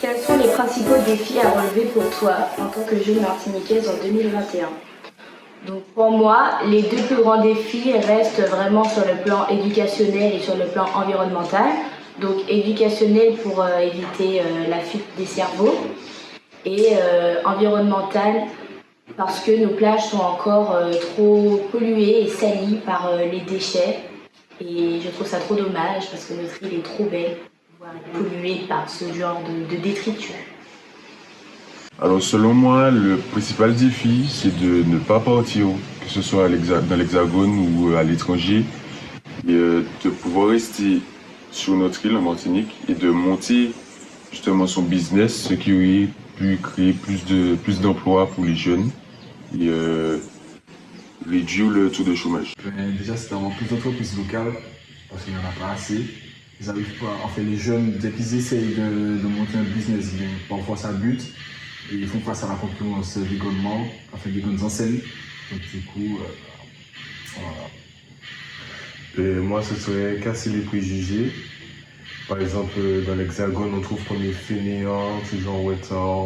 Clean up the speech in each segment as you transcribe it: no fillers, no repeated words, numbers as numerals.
Quels sont les principaux défis à relever pour toi en tant que jeune martiniquaise en 2021? Donc pour moi, les deux plus grands défis restent vraiment sur le plan éducationnel et sur le plan environnemental. Donc éducationnel pour éviter la fuite des cerveaux et environnemental parce que nos plages sont encore trop polluées et salies par les déchets. Et je trouve ça trop dommage parce que notre île est trop belle pour pouvoir être polluée par ce genre de détritus. Alors selon moi, le principal défi, c'est de ne pas partir, que ce soit dans l'Hexagone ou à l'étranger, et de pouvoir rester sur notre île en Martinique et de monter justement son business, ce qui aurait pu créer plus d'emplois pour les jeunes et réduire le taux de chômage. Déjà, c'est d'avoir plus d'entreprises locales, parce qu'il n'y en a pas assez. Ils arrivent pas, en fait, les jeunes, dès qu'ils essayent de monter un business, parfois ça bute. Et ils font face à la concurrence des grandes enseignes. Donc du coup, voilà. Et moi, ce serait casser les préjugés. Par exemple, dans l'Hexagone, on trouve qu'on est fainéant, toujours retard,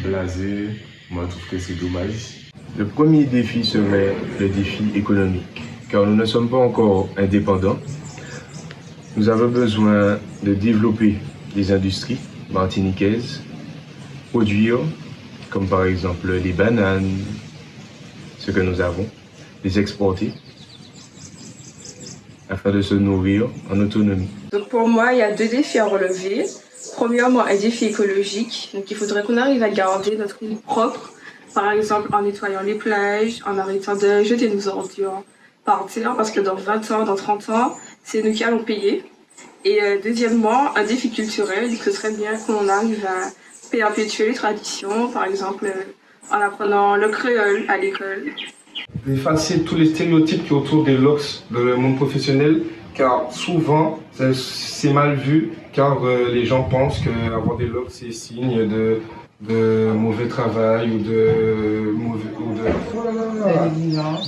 blasé. Moi, je trouve que c'est dommage. Le premier défi serait le défi économique, car nous ne sommes pas encore indépendants. Nous avons besoin de développer des industries martiniquaises, produire, comme par exemple les bananes, ce que nous avons, les exporter, afin de se nourrir en autonomie. Donc pour moi, il y a deux défis à relever. Premièrement, un défi écologique. Donc il faudrait qu'on arrive à garder notre île propre, par exemple en nettoyant les plages, en arrêtant de jeter nos ordures par terre, parce que dans 20 ans, dans 30 ans, c'est nous qui allons payer. Et deuxièmement, un défi culturel, ce serait bien qu'on arrive à perpétuer les traditions, par exemple en apprenant le créole à l'école. Effacer tous les stéréotypes qui sont autour des LOX dans le monde professionnel, car souvent c'est mal vu, car les gens pensent qu'avoir des LOX c'est signe de mauvais travail ou de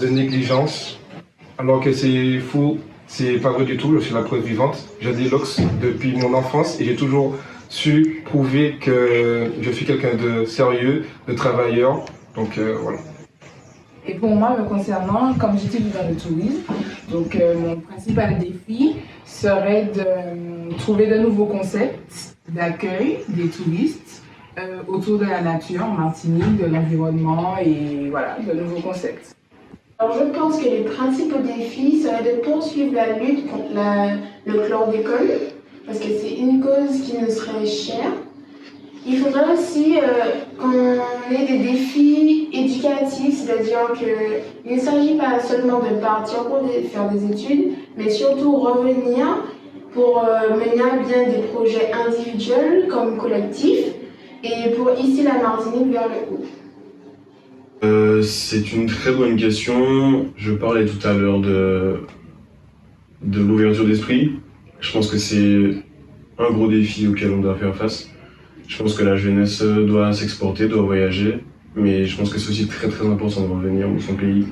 négligence, alors que c'est faux, c'est pas vrai du tout, je suis la preuve vivante. J'ai des LOX depuis mon enfance et j'ai toujours su prouver que je suis quelqu'un de sérieux, de travailleur, donc voilà. Et pour moi, me concernant, comme j'étudie dans le tourisme, donc mon principal défi serait de trouver de nouveaux concepts d'accueil des touristes autour de la nature en Martinique, de l'environnement et voilà, de nouveaux concepts. Alors je pense que les principaux défis seraient de poursuivre la lutte contre le chlordécone, parce que c'est une cause qui nous serait chère. Il faudrait aussi qu'on ait des défis éducatifs, c'est-à-dire qu'il ne s'agit pas seulement de partir pour faire des études, mais surtout revenir pour mener à bien des projets individuels comme collectifs et pour hisser la Martinique vers le haut. C'est une très bonne question. Je parlais tout à l'heure de l'ouverture d'esprit. Je pense que c'est un gros défi auquel on doit faire face. Je pense que la jeunesse doit s'exporter, doit voyager, mais je pense que c'est aussi très très important de revenir dans son pays,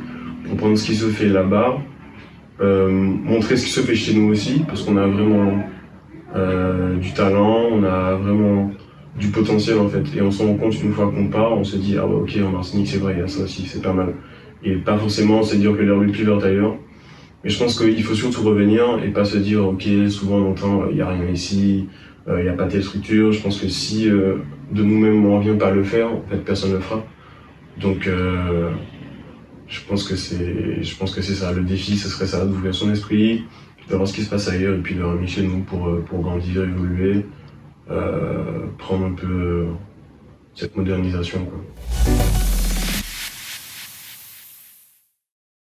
comprendre ce qui se fait là-bas, montrer ce qui se fait chez nous aussi, parce qu'on a vraiment du talent, on a vraiment du potentiel en fait, et on s'en rend compte une fois qu'on part, on se dit ah bah ok en Martinique c'est vrai, il y a ça aussi, c'est pas mal, et pas forcément se dire que l'herbe est plus verte ailleurs, mais je pense qu'il faut surtout revenir et pas se dire ok souvent on entend il y a rien ici. Il n'y a pas telle structure. Je pense que si de nous-mêmes on ne revient pas à le faire, en fait, personne ne le fera. Donc je pense que c'est ça. Le défi, ce serait ça, d'ouvrir son esprit, de voir ce qui se passe ailleurs et puis de revenir chez nous pour grandir, évoluer, prendre un peu cette modernisation, quoi.